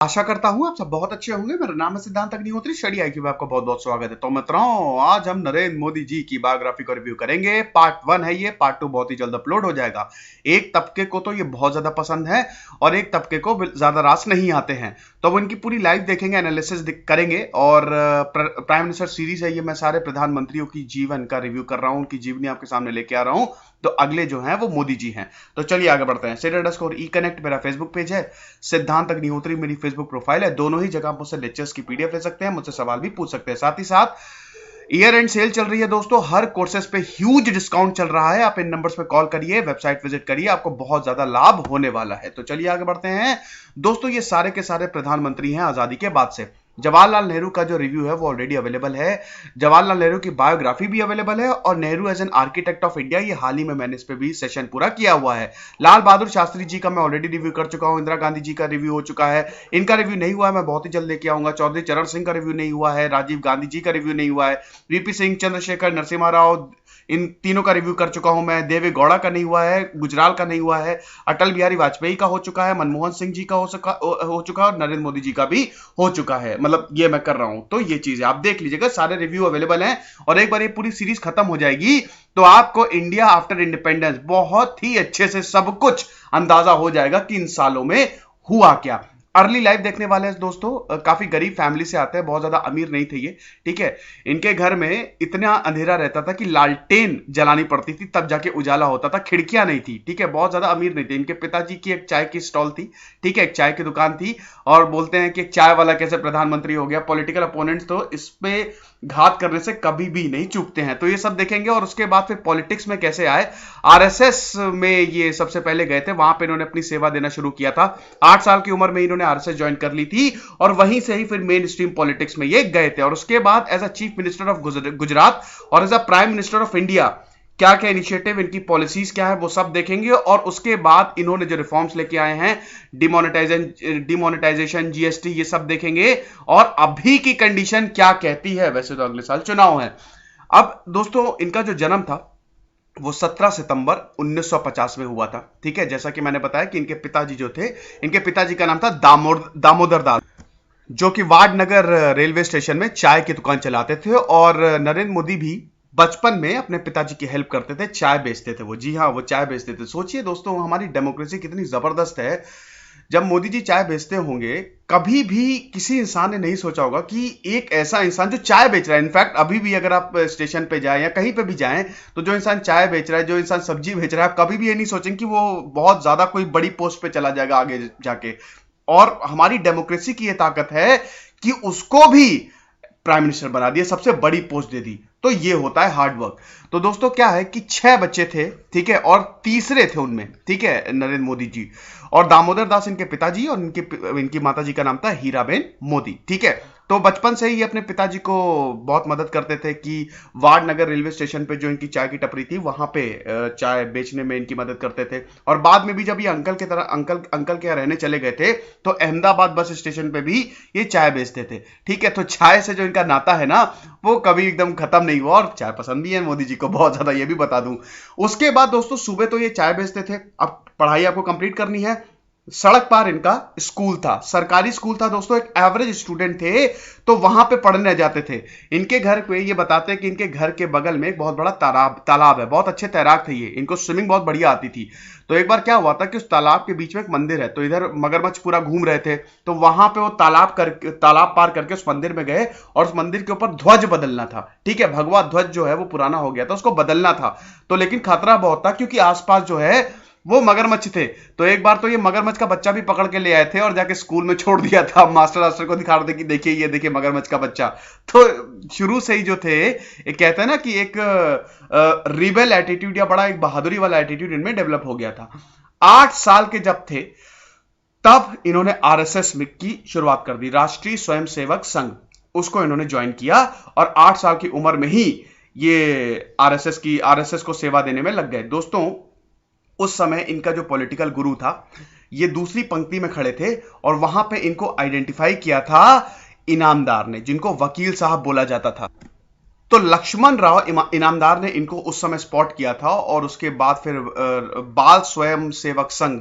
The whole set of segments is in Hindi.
आशा करता हूँ आप सब बहुत अच्छे होंगे। मेरा नाम है सिद्धांत अग्निहोत्री। स्टडी आई में आपका बहुत बहुत स्वागत है। तो मित्रों, आज हम नरेंद्र मोदी जी की बायोग्राफी का रिव्यू करेंगे। पार्ट 1 है ये, पार्ट 2 बहुत ही जल्द अपलोड हो जाएगा। एक तबके को तो ये बहुत ज्यादा पसंद है और एक तबके को ज्यादा रास नहीं आते हैं, तो अब इनकी पूरी लाइव देखेंगे, एनालिसिस करेंगे। और प्राइम मिनिस्टर सीरीज है ये, मैं सारे प्रधानमंत्रियों की जीवन का रिव्यू कर रहा हूँ, उनकी जीवनी आपके सामने लेके आ रहा हूँ। तो अगले जो हैं वो मोदी जी हैं। तो चलिए आगे बढ़ते हैं। @e-connect मेरा फेसबुक पेज है, सिद्धांत अग्निहोत्री मेरी फेसबुक प्रोफाइल है। दोनों ही जगह मुझसे लेक्चर्स की पीडीएफ ले सकते हैं, मुझसे सवाल भी पूछ सकते हैं। साथ ही साथ ईयर एंड सेल चल रही है दोस्तों, हर कोर्सेज पे ह्यूज डिस्काउंट चल रहा है। आप इन नंबर्स पे कॉल करिए, वेबसाइट विजिट करिए, आपको बहुत ज्यादा लाभ होने वाला है। तो चलिए आगे बढ़ते हैं दोस्तों। ये सारे के सारे प्रधानमंत्री हैं आजादी के बाद से। जवाहरलाल नेहरू का जो रिव्यू है वो ऑलरेडी अवेलेबल है। जवाहरलाल नेहरू की बायोग्राफी भी अवेलेबल है, और Nehru as an architect of India, ये हाल ही में मैंने इस पे भी सेशन पूरा किया हुआ है। लाल बहादुर शास्त्री जी का मैं ऑलरेडी रिव्यू कर चुका हूं। इंदिरा गांधी जी का रिव्यू हो चुका है, इनका रिव्यू नहीं हुआ है, मैं बहुत ही जल्द लेके आऊंगा। चौधरी चरण सिंह का रिव्यू नहीं हुआ है, राजीव गांधी जी का रिव्यू नहीं हुआ है, वीपी सिंह, चंद्रशेखर, नरसिम्हा राव, इन तीनों का रिव्यू कर चुका हूं मैं। देवे गौड़ा का नहीं हुआ है, गुजराल का नहीं हुआ है, अटल बिहारी वाजपेयी का हो चुका है, मनमोहन सिंह जी का हो चुका है, और नरेंद्र मोदी जी का भी हो चुका है। मतलब ये मैं कर रहा हूं, तो ये चीजें आप देख लीजिएगा, सारे रिव्यू अवेलेबल हैं। और एक बार ये पूरी सीरीज खत्म हो जाएगी तो आपको इंडिया आफ्टर इंडिपेंडेंस बहुत ही अच्छे से सब कुछ अंदाजा हो जाएगा कि इन सालों में हुआ क्या। अर्ली लाइफ देखने वाले हैं दोस्तों, काफी गरीब फैमिली से आते हैं, बहुत ज्यादा अमीर नहीं थे ये, ठीक है। इनके घर में इतना अंधेरा रहता था कि लालटेन जलानी पड़ती थी तब जाके उजाला होता था, खिड़कियां नहीं थी, ठीक है। बहुत ज्यादा अमीर नहीं थे। इनके पिताजी की एक चाय की स्टॉल थी, ठीक है, एक चाय की दुकान थी। और बोलते हैं कि एक चाय वाला कैसे प्रधानमंत्री हो गया। पॉलिटिकल अपोनेंट्स तो इस पे घात करने से कभी भी नहीं चूकते हैं। तो ये सब देखेंगे, और उसके बाद फिर पॉलिटिक्स में कैसे आए। आरएसएस में ये सबसे पहले गए थे, वहां पे इन्होंने अपनी सेवा देना शुरू किया था। 8 साल की उम्र में इन्होंने आरएसएस ज्वाइन कर ली थी, और वहीं से ही फिर मेन स्ट्रीम पॉलिटिक्स में ये गए थे। और उसके बाद as a chief minister of Gujarat और as a prime minister of India क्या क्या इनिशिएटिव, इनकी पॉलिसीज क्या है, वो सब देखेंगे। और उसके बाद इन्होंने जो रिफॉर्म्स लेके आए हैं, डिमोनेटाइजेशन, जीएसटी, ये सब देखेंगे। और अभी की कंडीशन क्या कहती है। वैसे तो अगले साल चुनाव है। अब दोस्तों, इनका जो जन्म था वो 17 सितंबर 1950 में हुआ था, ठीक है। जैसा कि मैंने बताया कि इनके पिताजी जो थे, इनके पिताजी का नाम था दामोदर दास, जो कि वाडनगर रेलवे स्टेशन में चाय की दुकान चलाते थे। और नरेंद्र मोदी भी बचपन में अपने पिताजी की हेल्प करते थे, चाय बेचते थे वो। जी हाँ, वो चाय बेचते थे। सोचिए दोस्तों, हमारी डेमोक्रेसी कितनी जबरदस्त है। जब मोदी जी चाय बेचते होंगे, कभी भी किसी इंसान ने नहीं सोचा होगा कि एक ऐसा इंसान जो चाय बेच रहा है, इनफैक्ट अभी भी अगर आप स्टेशन पे जाएं या कहीं पे भी जाएं, तो जो इंसान चाय बेच रहा है, जो इंसान सब्जी बेच रहा है, आप कभी भी ये नहीं सोचेंगे कि वो बहुत ज्यादा कोई बड़ी पोस्ट पे चला जाएगा आगे जाके। और हमारी डेमोक्रेसी की ये ताकत है कि उसको भी प्राइम मिनिस्टर बना दिया, सबसे बड़ी पोस्ट दे दी। तो ये होता है हार्ड वर्क। तो दोस्तों क्या है कि 6 बच्चे थे, ठीक है, और तीसरे थे उनमें, ठीक है, नरेंद्र मोदी जी। और दामोदर दास इनके पिताजी, और इनकी माताजी का नाम था हीराबेन मोदी, ठीक है। तो बचपन से ही अपने पिताजी को बहुत मदद करते थे कि वाडनगर रेलवे स्टेशन पे जो इनकी चाय की टपरी थी, वहां पे चाय बेचने में इनकी मदद करते थे। और बाद में भी जब ये अंकल के यहाँ रहने चले गए थे, तो अहमदाबाद बस स्टेशन पे भी ये चाय बेचते थे, ठीक है। तो चाय से जो इनका नाता है ना, वो कभी एकदम खत्म नहीं हुआ। और चाय पसंद भी है मोदी जी को बहुत ज्यादा, ये भी बता दूं। उसके बाद दोस्तों, सुबह तो ये चाय बेचते थे, अब पढ़ाई आपको कंप्लीट करनी है। सड़क पार इनका स्कूल था, सरकारी स्कूल था दोस्तों। एक एवरेज स्टूडेंट थे, तो वहां पे पढ़ने जाते थे। इनके घर पे ये बताते हैं कि इनके घर के बगल में एक बहुत बड़ा तालाब है। बहुत अच्छे तैराक थे ये, इनको स्विमिंग बहुत बढ़िया आती थी। तो एक बार क्या हुआ था कि उस तालाब के बीच में एक मंदिर है, तो इधर मगरमच्छ पूरा घूम रहे थे, तो वहां पे वो तालाब पार करके उस मंदिर में गए, और उस मंदिर के ऊपर ध्वज बदलना था, ठीक है। भगवा ध्वज जो है वो पुराना हो गया था, उसको बदलना था। तो लेकिन खतरा बहुत था, क्योंकि आसपास जो है वो मगरमच्छ थे। तो एक बार तो ये मगरमच्छ का बच्चा भी पकड़ के ले आए थे, और जाके स्कूल में छोड़ दिया था। मास्टर को दिखा रहे थे कि देखिए, ये देखिए मगरमच्छ का बच्चा। तो शुरू से ही जो थे, एक कहते हैं ना कि एक रिबेल एटीट्यूड या बड़ा एक बहादुरी वाला एटीट्यूड इनमें डेवलप हो गया था। 8 साल के जब थे, तब इन्होंने आरएसएस की शुरुआत कर दी, राष्ट्रीय स्वयंसेवक संघ, उसको इन्होंने ज्वाइन किया। और 8 साल की उम्र में ही ये आरएसएस को सेवा देने में लग गए। दोस्तों, उस समय इनका जो पॉलिटिकल गुरु था, ये दूसरी पंक्ति में खड़े थे, और वहां पे इनको आइडेंटिफाई किया था इनामदार ने, जिनको वकील साहब बोला जाता था। तो लक्ष्मण राव इनामदार ने इनको उस समय स्पॉट किया था। और उसके बाद फिर बाल स्वयं सेवक संघ,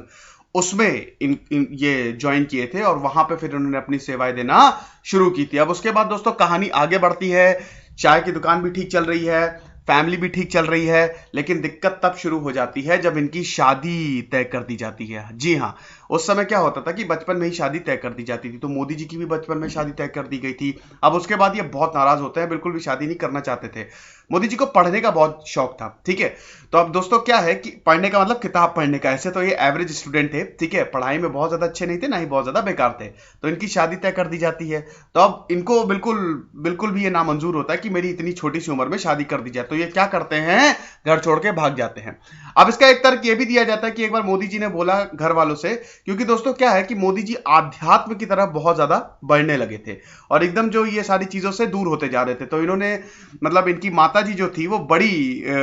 उसमें ये ज्वाइन किए थे और वहां पे फिर उन्होंने अपनी सेवाएं देना शुरू की थी। अब उसके बाद दोस्तों कहानी आगे बढ़ती है, चाय की दुकान भी ठीक चल रही है, फैमिली भी ठीक चल रही है, लेकिन दिक्कत तब शुरू हो जाती है जब इनकी शादी तय कर दी जाती है। जी हाँ, उस समय क्या होता था कि बचपन में ही शादी तय कर दी जाती थी, तो मोदी जी की भी बचपन में शादी तय कर दी गई थी। अब उसके बाद ये बहुत नाराज होते हैं, बिल्कुल भी शादी नहीं करना चाहते थे। मोदी जी को पढ़ने का बहुत शौक था, ठीक है। तो अब दोस्तों क्या है कि पढ़ने का मतलब किताब पढ़ने का, ऐसे तो ये एवरेज स्टूडेंट थे, ठीक है, पढ़ाई में बहुत ज्यादा अच्छे नहीं थे, ना ही बहुत ज्यादा बेकार थे। तो इनकी शादी तय कर दी जाती है, तो अब इनको बिल्कुल बिल्कुल भी ये नामंजूर होता है कि मेरी इतनी छोटी सी उम्र में शादी कर दी जाए। तो ये क्या करते हैं, घर छोड़ के भाग जाते हैं। अब इसका एक तर्क ये भी दिया जाता है कि एक बार मोदी जी ने बोला घर वालों से, क्योंकि दोस्तों क्या है कि मोदी जी आध्यात्म की तरफ बहुत ज्यादा बढ़ने लगे थे और एकदम जो ये सारी चीजों से दूर होते जा रहे थे। तो इन्होंने मतलब इनकी माता जी जो थी वो बड़ी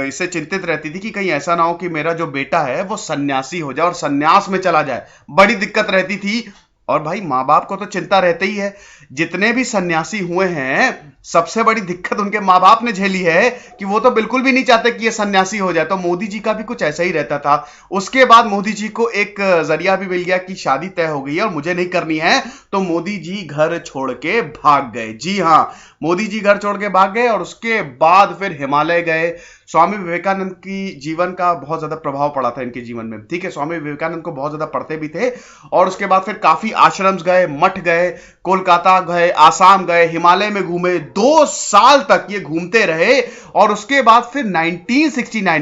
इससे चिंतित रहती थी कि कहीं ऐसा ना हो कि मेरा जो बेटा है वो सन्यासी हो जाए और सन्यास में चला जाए, बड़ी दिक्कत रहती थी। और भाई माँ बाप को तो चिंता रहती ही है, जितने भी सन्यासी हुए हैं सबसे बड़ी दिक्कत उनके माँ बाप ने झेली है कि वो तो बिल्कुल भी नहीं चाहते कि ये सन्यासी हो जाए। तो मोदी जी का भी कुछ ऐसा ही रहता था। उसके बाद मोदी जी को एक जरिया भी मिल गया कि शादी तय हो गई है और मुझे नहीं करनी है, तो मोदी जी घर छोड़ के भाग गए। जी हाँ, मोदी जी घर छोड़ के भाग गए और उसके बाद फिर हिमालय गए। स्वामी विवेकानंद की जीवन का बहुत ज्यादा प्रभाव पड़ा था इनके जीवन में, ठीक है। स्वामी विवेकानंद को बहुत ज्यादा पढ़ते भी थे और उसके बाद फिर काफी आश्रम गए, मठ गए, कोलकाता गए, आसाम गए, हिमालय में घूमे, 2 साल तक ये घूमते रहे। और उसके बाद फिर 1967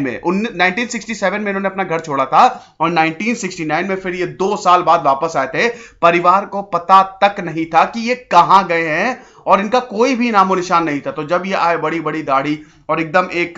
में इन्होंने अपना घर छोड़ा था और 1969 में फिर ये 2 साल बाद वापस आए थे। परिवार को पता तक नहीं था कि ये कहां गए हैं और इनका कोई भी नामो निशान नहीं था। तो जब ये आए बड़ी बड़ी दाढ़ी और एकदम एक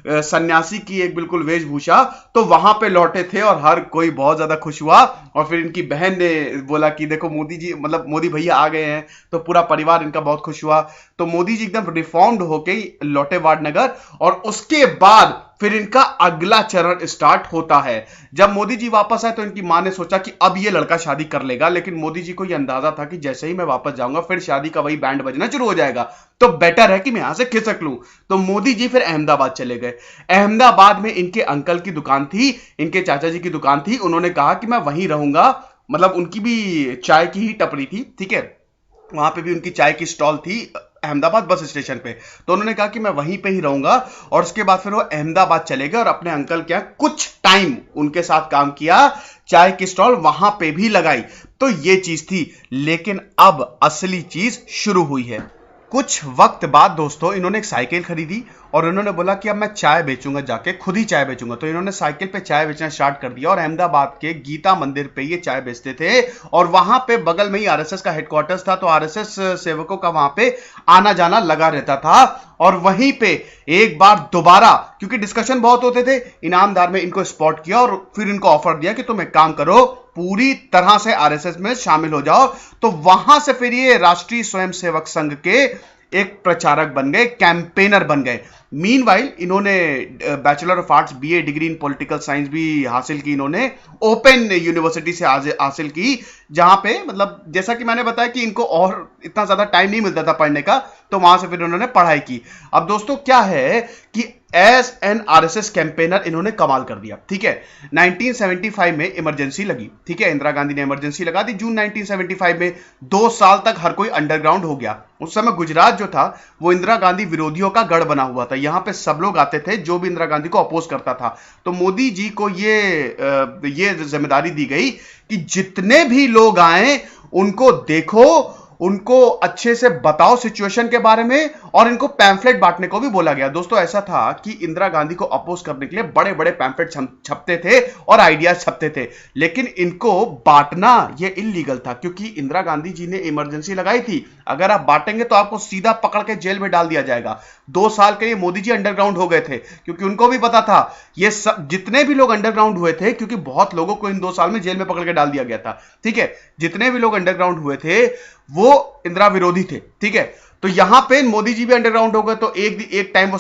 सन्यासी की एक बिल्कुल वेशभूषा, तो वहां पे लौटे थे और हर कोई बहुत ज्यादा खुश हुआ। और फिर इनकी बहन ने बोला कि देखो मोदी जी, मतलब मोदी भैया आ गए हैं, तो पूरा परिवार इनका बहुत खुश हुआ। तो मोदी जी एकदम रिफॉर्म्ड होके लौटे वाडनगर और उसके बाद फिर इनका अगला चरण स्टार्ट होता है। जब मोदी जी वापस आए तो इनकी मां ने सोचा कि अब ये लड़का शादी कर लेगा, लेकिन मोदी जी को यह अंदाजा था कि जैसे ही मैं वापस जाऊंगा फिर शादी का वही बैंड बजना शुरू हो जाएगा, तो बेटर है कि मैं यहां से खिसक लूं। तो मोदी जी फिर अहमदाबाद चले गए। अहमदाबाद में इनके अंकल की दुकान थी, इनके चाचा जी की दुकान थी। उन्होंने कहा कि मैं वहीं रहूंगा, मतलब उनकी भी चाय की ही टपरी थी, ठीक है, वहां पे भी उनकी चाय की स्टॉल थी अहमदाबाद बस स्टेशन पे। तो उन्होंने कहा कि मैं वहीं पे ही रहूंगा और उसके बाद फिर वो अहमदाबाद चले गए और अपने अंकल के यहाँ कुछ टाइम उनके साथ काम किया, चाय की स्टॉल वहां पे भी लगाई। तो ये चीज थी, लेकिन अब असली चीज शुरू हुई है। कुछ वक्त बाद दोस्तों इन्होंने एक साइकिल खरीदी और इन्होंने बोला कि अब मैं चाय बेचूंगा, जाके खुद ही चाय बेचूंगा। तो इन्होंने साइकिल पे चाय बेचना स्टार्ट कर दिया और अहमदाबाद के गीता मंदिर पे ये चाय बेचते थे और वहां पे बगल में ही आरएसएस का हेडक्वार्टर्स था, तो आरएसएस सेवकों का वहां पे आना जाना लगा रहता था। और वहीं पे एक बार दोबारा, क्योंकि डिस्कशन बहुत होते थे, इनामदार में इनको स्पॉट किया और फिर इनको ऑफर दिया कि तुम एक काम करो, पूरी तरह से आरएसएस में शामिल हो जाओ। तो वहां से फिर ये राष्ट्रीय स्वयंसेवक संघ के एक प्रचारक बन गए, कैंपेनर बन गए। मीनवाइल इन्होंने bachelor of arts BA degree in political science भी हासिल की, इन्होंने ओपन यूनिवर्सिटी से हासिल की, जहां पे मतलब जैसा कि मैंने बताया कि इनको और इतना ज्यादा टाइम नहीं मिलता था पढ़ने का, तो वहां से फिर उन्होंने पढ़ाई की। अब दोस्तों क्या है कि एज एन आरएसएस कैंपेनर इन्होंने कमाल कर दिया, ठीक है। 1975 में इमरजेंसी लगी, ठीक है, इंदिरा गांधी ने इमरजेंसी लगा दी जून 1975 में। 2 साल तक हर कोई अंडरग्राउंड हो गया। उस समय गुजरात जो था वो इंदिरा गांधी विरोधियों का गढ़ बना हुआ था, यहां पे सब लोग आते थे जो भी इंदिरा गांधी को अपोज करता था। तो मोदी जी को ये जिम्मेदारी दी गई कि जितने भी लोग आए उनको देखो, उनको अच्छे से बताओ सिचुएशन के बारे में, और इनको पैम्फलेट बांटने को भी बोला गया। दोस्तों ऐसा था कि इंदिरा गांधी को अपोज करने के लिए बड़े बड़े पैम्फलेट छपते थे और आइडियाज छपते थे, लेकिन इनको बांटना ये इलीगल था, क्योंकि इंदिरा गांधी जी ने इमरजेंसी लगाई थी। अगर आप बांटेंगे तो आपको सीधा पकड़ के जेल में डाल दिया जाएगा। 2 साल के लिए मोदी जी अंडरग्राउंड हो गए थे, क्योंकि उनको भी पता था ये सब जितने भी लोग अंडरग्राउंड हुए थे, क्योंकि बहुत लोगों को इन 2 साल में जेल में पकड़ के डाल दिया गया था, ठीक है, जितने भी लोग अंडरग्राउंड हुए थे वो इंदिरा विरोधी थे, ठीक है। तो यहां पे मोदी जी भी अंडरग्राउंड हो गए। तो एक टाइम वो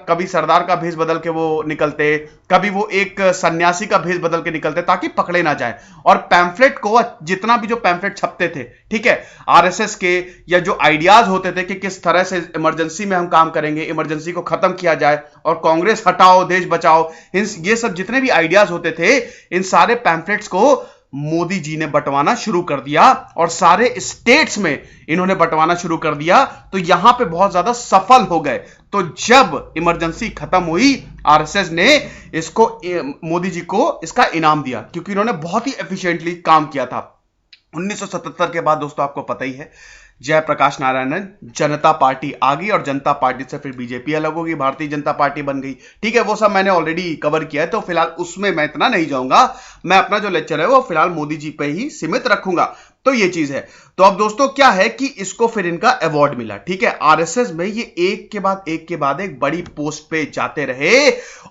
कभी सरदार का भेष बदल के वो निकलते, कभी वो एक सन्यासी का भेष बदल के निकलते ताकि पकड़े ना जाए। और पैम्फलेट को, जितना भी जो पैम्फलेट छपते थे, ठीक है, आरएसएस के या जो आइडियाज होते थे कि किस तरह से इमरजेंसी में हम काम करेंगे, इमरजेंसी को खत्म किया जाए और कांग्रेस हटाओ देश बचाओ, ये सब जितने भी आइडियाज होते थे, इन सारे पैम्फलेट्स को मोदी जी ने बंटवाना शुरू कर दिया और सारे स्टेट्स में इन्होंने बंटवाना शुरू कर दिया, तो यहां पे बहुत ज्यादा सफल हो गए। तो जब इमरजेंसी खत्म हुई, आरएसएस ने इसको मोदी जी को इसका इनाम दिया, क्योंकि इन्होंने बहुत ही एफिशिएंटली काम किया था। 1977 के बाद दोस्तों आपको पता ही है, जयप्रकाश नारायणन जनता पार्टी आ गई और जनता पार्टी से फिर बीजेपी अलग होगी, भारतीय जनता पार्टी बन गई। ठीक है, वो सब मैंने ऑलरेडी कवर किया है, तो फिलहाल उसमें मैं इतना नहीं जाऊंगा। मैं अपना जो लेक्चर है वो फिलहाल मोदी जी पे ही सीमित रखूंगा। तो ये चीज है। तो अब दोस्तों क्या है कि इसको फिर इनका अवार्ड मिला। ठीक है, आरएसएस में ये एक के बाद एक बड़ी पोस्ट पे जाते रहे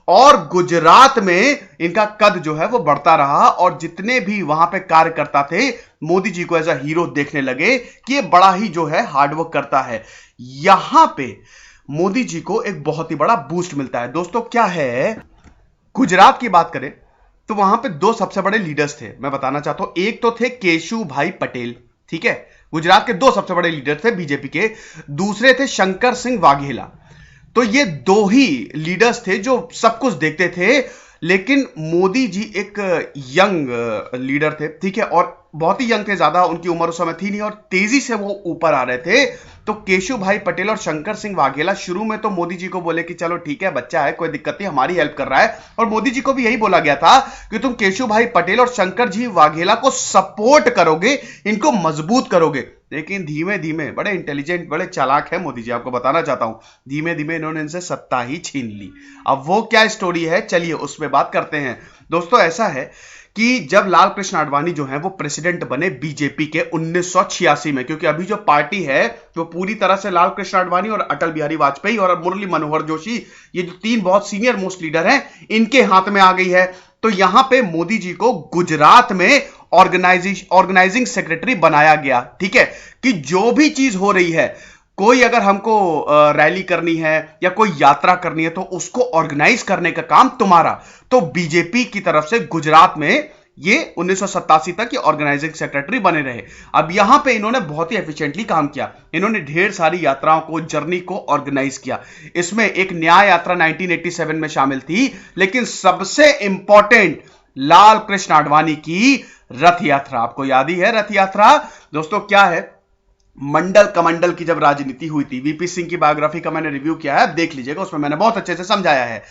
और गुजरात में इनका कद जो है वो बढ़ता रहा और जितने भी वहां पे कार्यकर्ता थे मोदी जी को एज अ हीरो देखने लगे कि ये बड़ा ही जो है हार्डवर्क करता है। यहां पे मोदी जी को एक बहुत ही बड़ा बूस्ट मिलता है। दोस्तों क्या है, गुजरात की बात करें तो वहां पे दो सबसे बड़े लीडर्स थे, मैं बताना चाहता हूं। एक तो थे केशु भाई पटेल, ठीक है, गुजरात के दो सबसे बड़े लीडर थे बीजेपी के। दूसरे थे शंकर सिंह वाघेला। तो ये दो ही लीडर्स थे जो सब कुछ देखते थे, लेकिन मोदी जी एक यंग लीडर थे, ठीक है, और बहुत ही यंग थे, ज्यादा उनकी उम्र उस समय थी नहीं और तेजी से वो ऊपर आ रहे थे। तो केशु भाई पटेल और शंकर सिंह वाघेला शुरू में तो मोदी जी को बोले कि चलो ठीक है, बच्चा है, कोई दिक्कत नहीं, हमारी हेल्प कर रहा है। और मोदी जी को भी यही बोला गया था कि तुम केशु भाई पटेल और शंकर जी वाघेला को सपोर्ट करोगे, इनको मजबूत करोगे। लेकिन धीमे धीमे, बड़े इंटेलिजेंट, बड़े चालाक है मोदी जी, आपको बताना चाहता हूं, धीमे धीमे इन्होंने इनसे सत्ता ही छीन ली। अब वो क्या स्टोरी है, चलिए उसमें बात करते हैं। दोस्तों ऐसा है कि जब लाल कृष्ण आडवाणी जो है वो प्रेसिडेंट बने बीजेपी के 1986 में, क्योंकि अभी जो पार्टी है वो पूरी तरह से लाल कृष्ण आडवाणी और अटल बिहारी वाजपेयी और मुरली मनोहर जोशी, ये जो तीन बहुत सीनियर मोस्ट लीडर हैं, इनके हाथ में आ गई है। तो यहां पे मोदी जी को गुजरात में ऑर्गेनाइजिंग सेक्रेटरी बनाया गया। ठीक है, कि जो भी चीज हो रही है, कोई अगर हमको रैली करनी है या कोई यात्रा करनी है तो उसको ऑर्गेनाइज करने का काम तुम्हारा। तो बीजेपी की तरफ से गुजरात में ये 1987 तक ये ऑर्गेनाइजिंग सेक्रेटरी बने रहे। अब यहां पे इन्होंने बहुत ही एफिशिएंटली काम किया। इन्होंने ढेर सारी यात्राओं को, जर्नी को ऑर्गेनाइज किया। इसमें एक न्याय यात्रा 1987 में शामिल थी, लेकिन सबसे इंपॉर्टेंट लाल कृष्ण आडवाणी की रथ यात्रा। आपको याद ही है रथ यात्रा। दोस्तों क्या है, मंडल कमंडल की जब राजनीति हुई थी, वीपी सिंह की बायोग्राफी का मैंने रिव्यू किया है, देख लीजिएगा, उसमें मैंने बहुत अच्छे से समझाया है।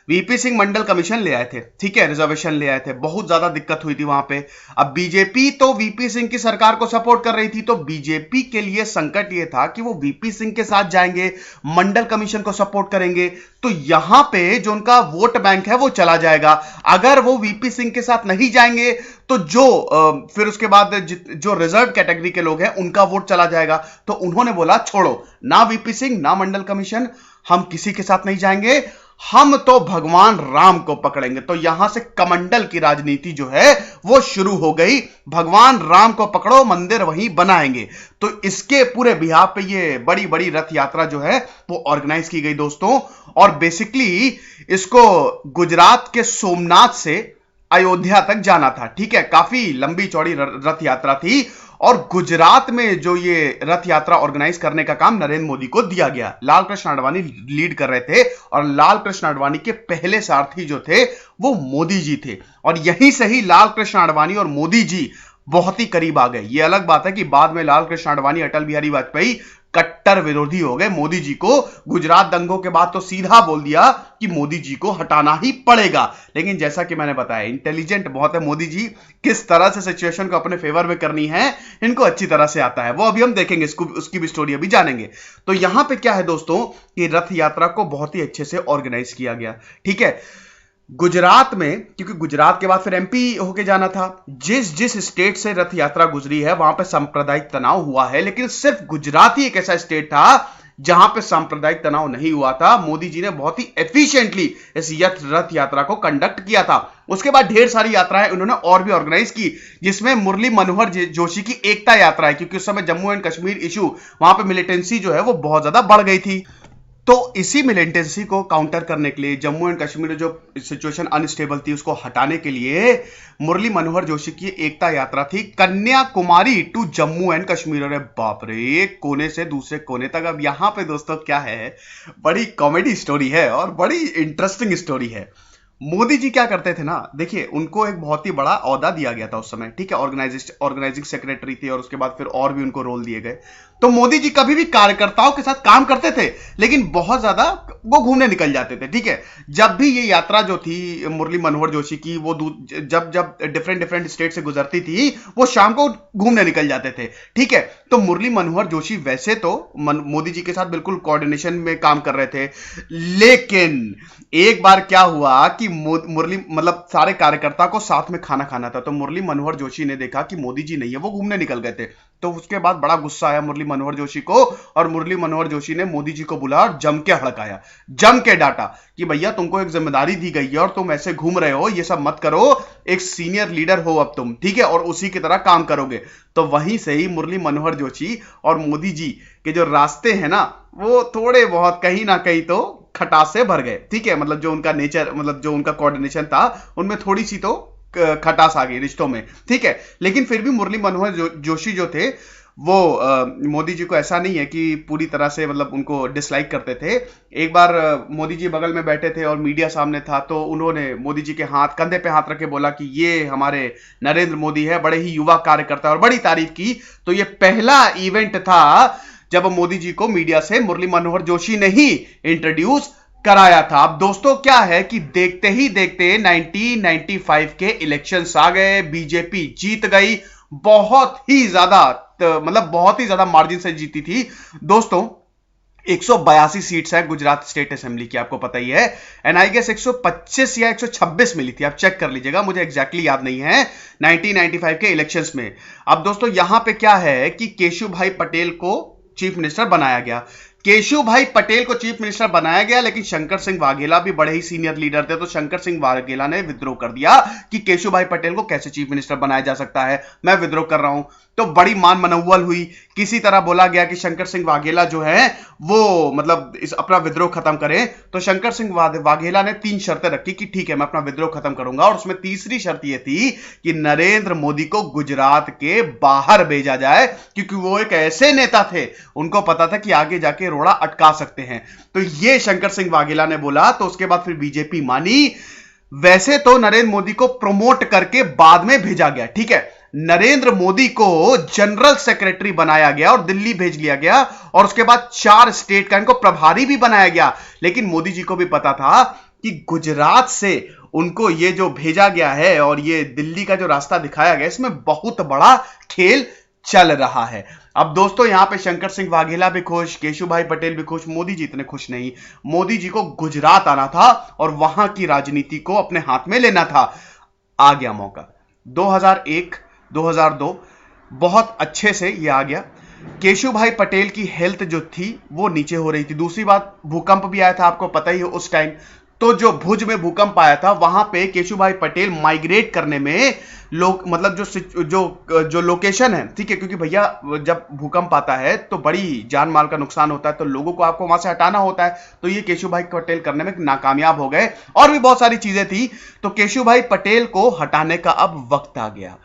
वीपी सिंह मंडल कमीशन ले आए थे, ठीक है, रिजर्वेशन ले आए थे, बहुत ज्यादा दिक्कत हुई थी वहां पे। अब बीजेपी तो वीपी सिंह की सरकार को सपोर्ट कर रही थी, तो बीजेपी के लिए संकट यह था कि वो वीपी सिंह के साथ जाएंगे, मंडल कमीशन को सपोर्ट करेंगे, तो यहां पे जो उनका वोट बैंक है वो चला जाएगा। अगर वो वीपी सिंह के साथ नहीं जाएंगे तो फिर उसके बाद जो रिजर्व कैटेगरी के लोग हैं उनका वोट चला जाएगा। तो उन्होंने बोला छोड़ो, ना वीपी सिंह ना मंडल कमीशन, हम किसी के साथ नहीं जाएंगे, हम तो भगवान राम को पकड़ेंगे। तो यहां से कमंडल की राजनीति जो है वो शुरू हो गई। भगवान राम को पकड़ो, मंदिर वहीं बनाएंगे। तो इसके पूरे बिहार पे ये बड़ी बड़ी रथ यात्रा जो है वो ऑर्गेनाइज की गई दोस्तों। और बेसिकली इसको गुजरात के सोमनाथ से अयोध्या तक जाना था। ठीक है, काफी लंबी चौड़ी रथ यात्रा थी और गुजरात में जो ये रथ यात्रा ऑर्गेनाइज करने का काम नरेंद्र मोदी को दिया गया। लाल कृष्ण आडवाणी लीड कर रहे थे और लाल कृष्ण आडवाणी के पहले सारथी जो थे वो मोदी जी थे। और यहीं से ही लाल कृष्ण आडवाणी और मोदी जी बहुत ही करीब आ गए। ये अलग बात है कि बाद में लाल कृष्ण आडवाणी, अटल बिहारी वाजपेयी कट्टर विरोधी हो गए मोदी जी को। गुजरात दंगों के बाद तो सीधा बोल दिया कि मोदी जी को हटाना ही पड़ेगा। लेकिन जैसा कि मैंने बताया, इंटेलिजेंट बहुत है मोदी जी, किस तरह से सिचुएशन को अपने फेवर में करनी है इनको अच्छी तरह से आता है। वो अभी हम देखेंगे, उसकी भी स्टोरी अभी जानेंगे। तो यहां पे क्या है दोस्तों कि रथ यात्रा को बहुत ही अच्छे से ऑर्गेनाइज किया गया। ठीक है, गुजरात में, क्योंकि गुजरात के बाद फिर एमपी होके जाना था, जिस जिस स्टेट से रथ यात्रा गुजरी है वहां पे सांप्रदायिक तनाव हुआ है, लेकिन सिर्फ गुजरात ही एक ऐसा स्टेट था जहां पे सांप्रदायिक तनाव नहीं हुआ था। मोदी जी ने बहुत ही एफिशिएंटली इस रथ यात्रा को कंडक्ट किया था। उसके बाद ढेर सारी यात्राएं उन्होंने और भी ऑर्गेनाइज की, जिसमें मुरली मनोहर जोशी की एकता यात्रा है, क्योंकि उस समय जम्मू एंड कश्मीर इशू, वहां पे मिलिटेंसी जो है वो बहुत ज्यादा बढ़ गई थी। तो इसी मिलिटेंसी को काउंटर करने के लिए, जम्मू एंड कश्मीर में जो सिचुएशन अनस्टेबल थी उसको हटाने के लिए मुरली मनोहर जोशी की एकता यात्रा थी कन्याकुमारी टू जम्मू एंड कश्मीर। अरे बाप रे, एक कोने से दूसरे कोने तक। अब यहां पे दोस्तों क्या है, बड़ी कॉमेडी स्टोरी है और बड़ी इंटरेस्टिंग स्टोरी है। मोदी जी क्या करते थे ना, देखिए उनको एक बहुत ही बड़ा ओहदा दिया गया था उस समय, ठीक है, ऑर्गेनाइजिंग सेक्रेटरी थे और उसके बाद फिर और भी उनको रोल दिए गए। तो मोदी जी कभी भी कार्यकर्ताओं के साथ काम करते थे, लेकिन बहुत ज्यादा वो घूमने निकल जाते थे, ठीक है। जब भी ये यात्रा जो थी मुरली मनोहर जोशी की, वो जब जब डिफरेंट डिफरेंट स्टेट से गुजरती थी, वो शाम को घूमने निकल जाते थे, ठीक है। तो मुरली मनोहर जोशी वैसे तो मोदी जी के साथ बिल्कुल कोऑर्डिनेशन में काम कर रहे थे, लेकिन एक बार क्या हुआ कि मुरली मतलब सारे कार्यकर्ता को साथ में खाना खाना था, तो मुरली मनोहर जोशी ने देखा कि मोदी जी नहीं है, वो घूमने निकल गए थे। तो उसके बाद बड़ा गुस्सा आया मुरली मनोहर जोशी को, और मुरली मनोहर जोशी ने मोदी जी को बुलाया और जम के हड़काया, जम के डांटा कि भैया तुमको एक जिम्मेदारी दी गई है और तुम ऐसे घूम रहे हो, ये सब मत करो, एक सीनियर लीडर हो अब तुम, ठीक है, और उसी की तरह काम करोगे। तो वहीं से ही मुरली मनोहर जोशी और मोदी जी के जो रास्ते हैं ना, वो थोड़े बहुत कहीं ना कहीं तो खटास से भर गए, ठीक है। मतलब जो उनका नेचर, मतलब जो उनका कोऑर्डिनेशन था, उनमें थोड़ी सी तो खटास आ गई रिश्तों में, ठीक है। लेकिन फिर भी मुरली मनोहर जोशी जो थे, वो मोदी जी को ऐसा नहीं है कि पूरी तरह से मतलब उनको डिसलाइक करते थे। एक बार मोदी जी बगल में बैठे थे और मीडिया सामने था, तो उन्होंने मोदी जी के कंधे पे हाथ रख के बोला कि ये हमारे नरेंद्र मोदी है, बड़े ही युवा कार्यकर्ता, और बड़ी तारीफ की। तो ये पहला इवेंट था जब मोदी जी को मीडिया से मुरली मनोहर जोशी ने ही इंट्रोड्यूस कराया था। अब दोस्तों क्या है कि देखते ही देखते 1995 के इलेक्शंस आ गए, बीजेपी जीत गई, बहुत ही ज्यादा मतलब बहुत ही ज्यादा मार्जिन से जीती थी दोस्तों। 182 सीट्स है गुजरात स्टेट असेंबली की, आपको पता ही है, एंड आई गेस 125 या 126 मिली थी, आप चेक कर लीजिएगा, मुझे एग्जैक्टली याद नहीं है, 1995 के इलेक्शंस में। अब दोस्तों यहां पे क्या है कि केशु भाई पटेल को चीफ मिनिस्टर बनाया गया। केशु भाई पटेल को चीफ मिनिस्टर बनाया गया, लेकिन शंकर सिंह वाघेला भी बड़े ही सीनियर लीडर थे, तो शंकर सिंह वाघेला ने विद्रोह कर दिया कि केशु भाई पटेल को कैसे चीफ मिनिस्टर बनाया जा सकता है, मैं विद्रोह कर रहा हूं। तो बड़ी मान मनौवल हुई, किसी तरह बोला गया कि शंकर सिंह वाघेला जो है वो मतलब इस अपना विद्रोह खत्म करें। तो शंकर सिंह वाघेला ने 3 शर्तें रखी कि ठीक है मैं अपना विद्रोह खत्म करूंगा, और उसमें तीसरी शर्त यह थी कि नरेंद्र मोदी को गुजरात के बाहर भेजा जाए, क्योंकि वो एक ऐसे नेता थे, उनको पता था कि आगे जाके रोड़ा अटका सकते हैं। तो ये शंकर सिंह वाघेला ने बोला, तो उसके बाद फिर बीजेपी मानी। वैसे तो नरेंद्र मोदी को प्रमोट करके बाद में भेजा गया, ठीक है, नरेंद्र मोदी को जनरल सेक्रेटरी बनाया गया और दिल्ली भेज लिया गया, और उसके बाद 4 स्टेट का इनको प्रभारी भी बनाया गया। लेकिन मोदी जी को भी पता था कि गुजरात से उनको ये जो भेजा गया है और ये दिल्ली का जो रास्ता दिखाया गया, इसमें बहुत बड़ा खेल चल रहा है। अब दोस्तों यहां पे शंकर सिंह वाघेला भी खुश, केशु भाई पटेल भी खुश, मोदी जी इतने खुश नहीं। मोदी जी को गुजरात आना था और वहां की राजनीति को अपने हाथ में लेना था। आ गया मौका 2001 2002 बहुत अच्छे से ये आ गया। केशु भाई पटेल की हेल्थ जो थी वो नीचे हो रही थी। दूसरी बात, भूकंप भी आया था, आपको पता ही है उस टाइम। तो जो भुज में भूकंप आया था, वहां पे केशु भाई पटेल माइग्रेट करने में लोग मतलब जो लोकेशन है, ठीक है, क्योंकि भैया जब भूकंप आता है तो बड़ी जान माल का नुकसान होता है, तो लोगों को आपको वहां से हटाना होता है। तो ये केशु भाई पटेल करने में नाकामयाब हो गए, और भी बहुत सारी चीजें थी। तो केशु भाई पटेल को हटाने का अब वक्त आ गया।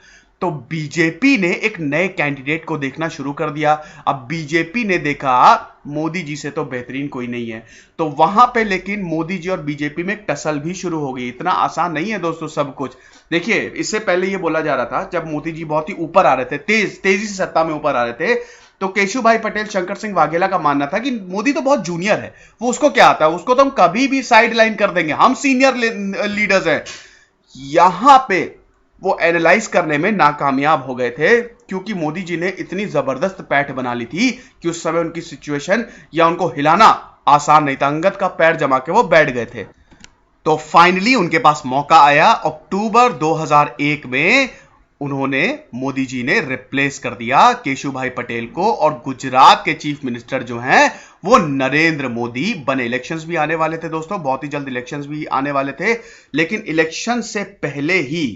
तो बीजेपी ने एक नए कैंडिडेट को देखना शुरू कर दिया। अब बीजेपी ने देखा मोदी जी से तो बेहतरीन कोई नहीं है, तो वहां पे लेकिन मोदी जी और बीजेपी में एक टसल भी शुरू हो गई। इतना आसान नहीं है दोस्तों सब कुछ। देखिए इससे पहले ये बोला जा रहा था, जब मोदी जी बहुत ही ऊपर आ रहे थे, तेजी से सत्ता में ऊपर आ रहे थे, तो केशु भाई पटेल, शंकर सिंह वाघेला का मानना था कि मोदी तो बहुत जूनियर है, वो उसको क्या आता है, उसको तो हम कभी भी साइड लाइन कर देंगे, हम सीनियर लीडर्स हैं। यहां पे वो एनालाइज करने में नाकामयाब हो गए थे, क्योंकि मोदी जी ने इतनी जबरदस्त पैठ बना ली थी कि उस समय उनकी सिचुएशन या उनको हिलाना आसान नहीं था। अंगद का पैर जमा के वो बैठ गए थे। तो फाइनली उनके पास मौका आया। अक्टूबर 2001 में उन्होंने, मोदी जी ने रिप्लेस कर दिया केशु भाई पटेल को, और गुजरात के चीफ मिनिस्टर जो हैं वो नरेंद्र मोदी बने। इलेक्शंस भी आने वाले थे दोस्तों, बहुत ही जल्द इलेक्शंस भी आने वाले थे, लेकिन इलेक्शन से पहले ही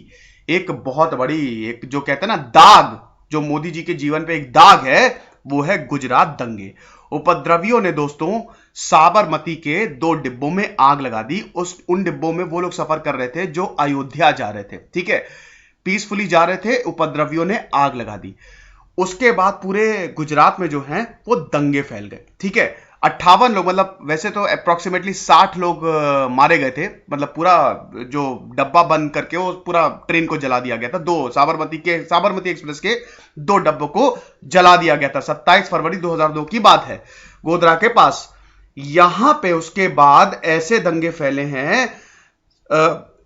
एक बहुत बड़ी, एक जो कहते हैं ना दाग, जो मोदी जी के जीवन पे एक दाग है, वो है गुजरात दंगे। उपद्रवियों ने दोस्तों साबरमती के 2 डिब्बों में आग लगा दी। उन डिब्बों में वो लोग सफर कर रहे थे जो अयोध्या जा रहे थे, ठीक है, पीसफुली जा रहे थे, उपद्रवियों ने आग लगा दी। उसके बाद पूरे गुजरात में जो है वो दंगे फैल गए, ठीक है। 58 लोग, मतलब वैसे तो अप्रोक्सीमेटली 60 लोग मारे गए थे, मतलब पूरा जो डब्बा बंद करके वो पूरा ट्रेन को जला दिया गया था। दो साबरमती एक्सप्रेस के 2 डब्बों को जला दिया गया था। 27 फरवरी 2002 की बात है, गोधरा के पास। यहां पे उसके बाद ऐसे दंगे फैले हैं,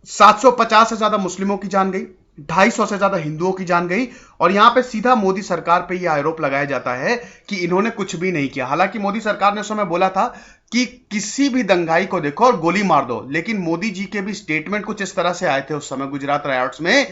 750 से ज्यादा मुस्लिमों की जान गई, 250 से ज्यादा हिंदुओं की जान गई। और यहां पे सीधा मोदी सरकार पे यह आरोप लगाया जाता है कि इन्होंने कुछ भी नहीं किया। हालांकि मोदी सरकार ने उस समय बोला था कि किसी भी दंगाई को देखो और गोली मार दो, लेकिन मोदी जी के भी स्टेटमेंट कुछ इस तरह से आए थे उस समय गुजरात रायोट्स में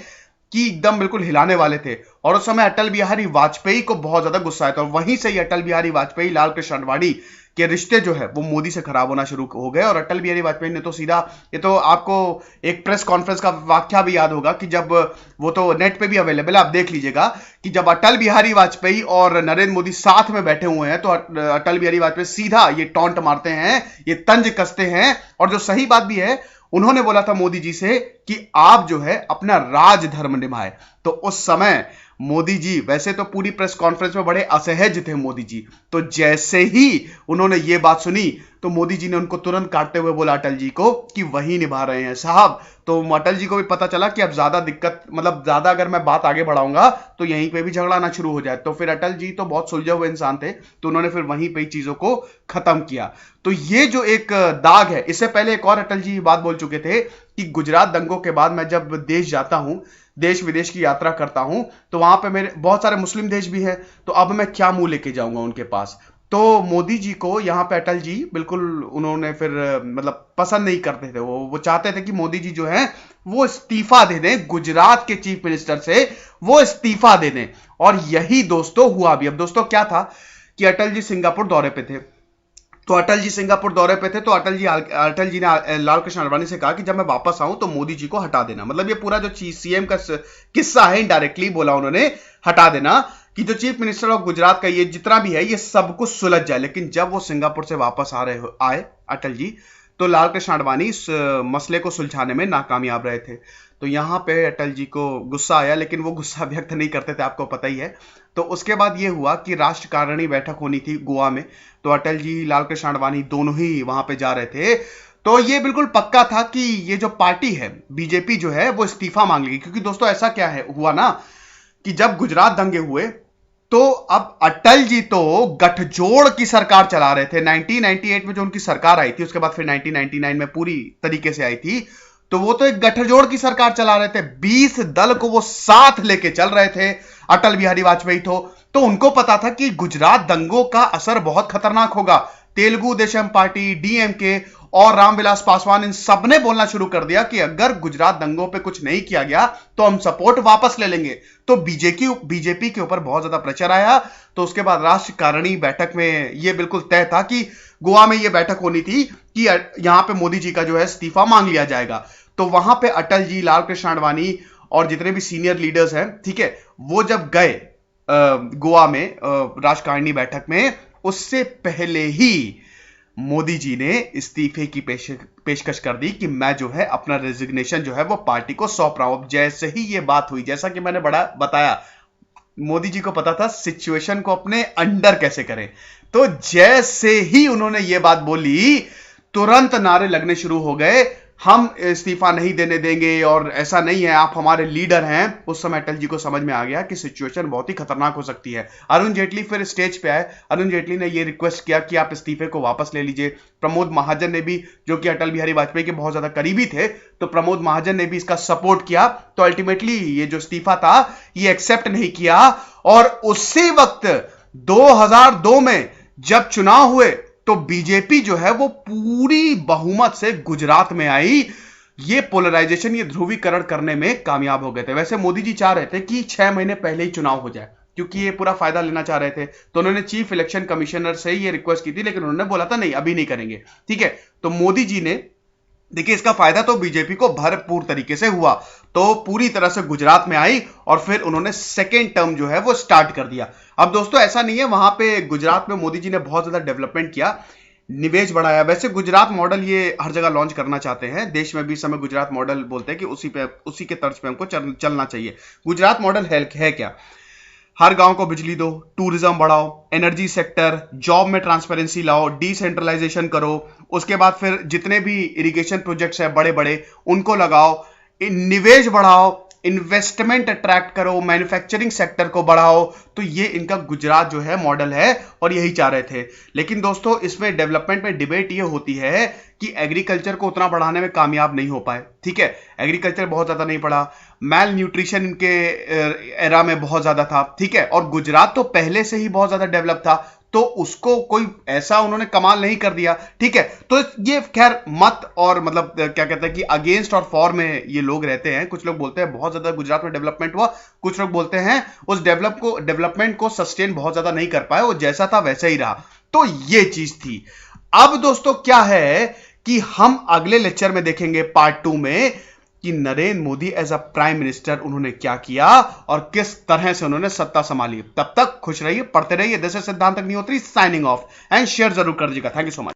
कि एकदम बिल्कुल हिलाने वाले थे। और उस समय अटल बिहारी वाजपेयी को बहुत ज्यादा गुस्सा आया था, और वहीं से ही अटल बिहारी वाजपेयी लाल कृष्ण आडवाणी के रिश्ते जो है वो मोदी से खराब होना शुरू हो गए। और अटल बिहारी वाजपेयी ने तो सीधा, ये तो आपको एक प्रेस कॉन्फ्रेंस का वाकया भी याद होगा कि जब वो तो नेट पे भी अवेलेबल है, आप देख लीजिएगा, कि जब अटल बिहारी वाजपेयी और नरेंद्र मोदी साथ में बैठे हुए हैं तो अटल बिहारी वाजपेयी सीधा ये टॉन्ट मारते हैं, ये तंज कसते हैं। और जो सही बात भी है, उन्होंने बोला था मोदी जी से कि आप जो है अपना राजधर्म निभाए। तो उस समय मोदी जी, वैसे तो पूरी प्रेस कॉन्फ्रेंस में बड़े असहज थे मोदी जी, तो जैसे ही उन्होंने ये बात सुनी तो मोदी जी ने उनको तुरंत काटते हुए बोला अटल जी को कि वही निभा रहे हैं साहब। तो अटल जी को भी पता चला कि अब ज्यादा दिक्कत, मतलब ज्यादा अगर मैं बात आगे बढ़ाऊंगा तो यहीं पे भी झगड़ा ना शुरू हो जाए। तो फिर अटल जी तो बहुत सुलझे हुए इंसान थे, तो उन्होंने फिर वहीं पे चीजों को खत्म किया। तो ये जो एक दाग है, इससे पहले एक और अटल जी बात बोल चुके थे कि गुजरात दंगों के बाद मैं जब देश जाता हूं, देश विदेश की यात्रा करता हूं, तो वहां पे मेरे बहुत सारे मुस्लिम देश भी हैं, तो अब मैं क्या मुंह लेके जाऊंगा उनके पास। तो मोदी जी को यहां पे अटल जी बिल्कुल, उन्होंने फिर मतलब पसंद नहीं करते थे, वो चाहते थे कि मोदी जी जो है वो इस्तीफा दे दें, गुजरात के चीफ मिनिस्टर से वो इस्तीफा दे दें। और यही दोस्तों हुआ भी। अब दोस्तों क्या था कि अटल जी सिंगापुर दौरे पे थे, तो अटल जी सिंगापुर दौरे पे थे, तो अटल जी ने लाल कृष्ण आडवाणी से कहा कि जब मैं वापस आऊं तो मोदी जी को हटा देना। मतलब ये पूरा जो सीएम का किस्सा है, इनडायरेक्टली बोला उन्होंने, हटा देना, कि जो चीफ मिनिस्टर ऑफ गुजरात का ये जितना भी है ये सब कुछ सुलझ जाए। लेकिन जब वो सिंगापुर से वापस आए अटल जी, तो लाल कृष्ण आडवाणी इस मसले को सुलझाने में नाकामयाब रहे थे। तो यहां पे अटल जी को गुस्सा आया, लेकिन वो गुस्सा व्यक्त नहीं करते थे, आपको पता ही है। तो उसके बाद ये हुआ कि राष्ट्रकारिणी बैठक होनी थी गोवा में, तो अटल जी लाल कृष्ण आडवाणी दोनों ही वहां पे जा रहे थे। तो ये बिल्कुल पक्का था कि ये जो पार्टी है बीजेपी जो है वो इस्तीफा मांग लेगी, क्योंकि दोस्तों ऐसा क्या है हुआ ना कि जब गुजरात दंगे हुए तो अब अटल जी तो गठजोड़ की सरकार चला रहे थे। 1998 में जो उनकी सरकार आई थी, उसके बाद फिर 1999 में पूरी तरीके से आई थी, तो वो तो एक गठजोड़ की सरकार चला रहे थे, 20 दल को वो साथ लेके चल रहे थे। अटल बिहारी वाजपेयी तो उनको पता था कि गुजरात दंगों का असर बहुत खतरनाक होगा। तेलुगु देशम पार्टी, डीएमके और रामविलास पासवान, इन सब ने बोलना शुरू कर दिया कि अगर गुजरात दंगों पे कुछ नहीं किया गया तो हम सपोर्ट वापस ले लेंगे। तो बीजेपी के ऊपर बहुत ज्यादा प्रेशर आया। तो उसके बाद राष्ट्रकारिणी बैठक में यह बिल्कुल तय था कि गोवा में यह बैठक होनी थी कि यहां पे मोदी जी का जो है इस्तीफा मांग लिया जाएगा। तो वहां पे अटल जी, लाल कृष्ण आडवाणी और जितने भी सीनियर लीडर्स हैं, ठीक है, वो जब गए गोवा में राष्ट्रकारिणी बैठक में, उससे पहले ही मोदी जी ने इस्तीफे की पेशकश कर दी कि मैं जो है अपना रेजिग्नेशन जो है वो पार्टी को सौंप रहा हूं। जैसे ही ये बात हुई, जैसा कि मैंने बड़ा बताया, मोदी जी को पता था सिचुएशन को अपने अंडर कैसे करें। तो जैसे ही उन्होंने ये बात बोली, तुरंत नारे लगने शुरू हो गए, हम इस्तीफा नहीं देने देंगे और ऐसा नहीं है, आप हमारे लीडर हैं। उस समय अटल जी को समझ में आ गया कि सिचुएशन बहुत ही खतरनाक हो सकती है। अरुण जेटली फिर स्टेज पे आए। अरुण जेटली ने यह रिक्वेस्ट किया कि आप इस्तीफे को वापस ले लीजिए। प्रमोद महाजन ने भी, जो कि अटल बिहारी वाजपेयी के बहुत ज्यादा करीबी थे, तो प्रमोद महाजन ने भी इसका सपोर्ट किया। तो अल्टीमेटली ये जो इस्तीफा था ये एक्सेप्ट नहीं किया। और उसी वक्त 2002 में जब चुनाव हुए तो बीजेपी जो है वो पूरी बहुमत से गुजरात में आई। ये पोलराइजेशन, ये ध्रुवीकरण करने में कामयाब हो गए थे। वैसे मोदी जी चाह रहे थे कि 6 महीने पहले ही चुनाव हो जाए, क्योंकि ये पूरा फायदा लेना चाह रहे थे। तो उन्होंने चीफ इलेक्शन कमिश्नर से ये रिक्वेस्ट की थी, लेकिन उन्होंने बोला था नहीं, अभी नहीं करेंगे। ठीक है, तो मोदी जी ने, देखिए, इसका फायदा तो बीजेपी को भरपूर तरीके से हुआ। तो पूरी तरह से गुजरात में आई और फिर उन्होंने सेकेंड टर्म जो है वो स्टार्ट कर दिया। अब दोस्तों ऐसा नहीं है, वहां पे गुजरात में मोदी जी ने बहुत ज्यादा डेवलपमेंट किया, निवेश बढ़ाया। वैसे गुजरात मॉडल ये हर जगह लॉन्च करना चाहते हैं, देश में भी इस समय गुजरात मॉडल बोलते हैं कि उसी के तर्ज पे हमको चलना चाहिए। गुजरात मॉडल है क्या? हर गांव को बिजली दो, टूरिज्म बढ़ाओ, एनर्जी सेक्टर, जॉब में ट्रांसपेरेंसी लाओ, डिसेंट्रलाइजेशन करो, उसके बाद फिर जितने भी इरिगेशन प्रोजेक्ट्स है बड़े बड़े उनको लगाओ, निवेश बढ़ाओ, इन्वेस्टमेंट अट्रैक्ट करो, मैन्युफैक्चरिंग सेक्टर को बढ़ाओ। तो ये इनका गुजरात जो है मॉडल है और यही चाह रहे थे। लेकिन दोस्तों इसमें डेवलपमेंट में डिबेट ये होती है कि एग्रीकल्चर को उतना बढ़ाने में कामयाब नहीं हो पाए। ठीक है, एग्रीकल्चर बहुत ज्यादा नहीं पढ़ा, मैल न्यूट्रिशन इनके एरा में बहुत ज्यादा था। ठीक है, और गुजरात तो पहले से ही बहुत ज्यादा डेवलप था, तो उसको कोई ऐसा उन्होंने कमाल नहीं कर दिया। ठीक है, तो ये खैर मत और मतलब क्या कहते हैं कि अगेंस्ट और फॉर में ये लोग रहते हैं। कुछ लोग बोलते हैं बहुत ज्यादा गुजरात में डेवलपमेंट हुआ, कुछ लोग बोलते हैं उस डेवलपमेंट को सस्टेन बहुत ज्यादा नहीं कर पाए, वो जैसा था वैसा ही रहा। तो ये चीज थी। अब दोस्तों क्या है कि हम अगले लेक्चर में देखेंगे पार्ट 2 में कि Narendra Modi as a prime minister उन्होंने क्या किया और किस तरह से उन्होंने सत्ता संभाली। तब तक खुश रहिए, पढ़ते रहिए। दिस इज सिद्धांत Agnihotri signing off, and share जरूर कर दीजिएगा। Thank you so much.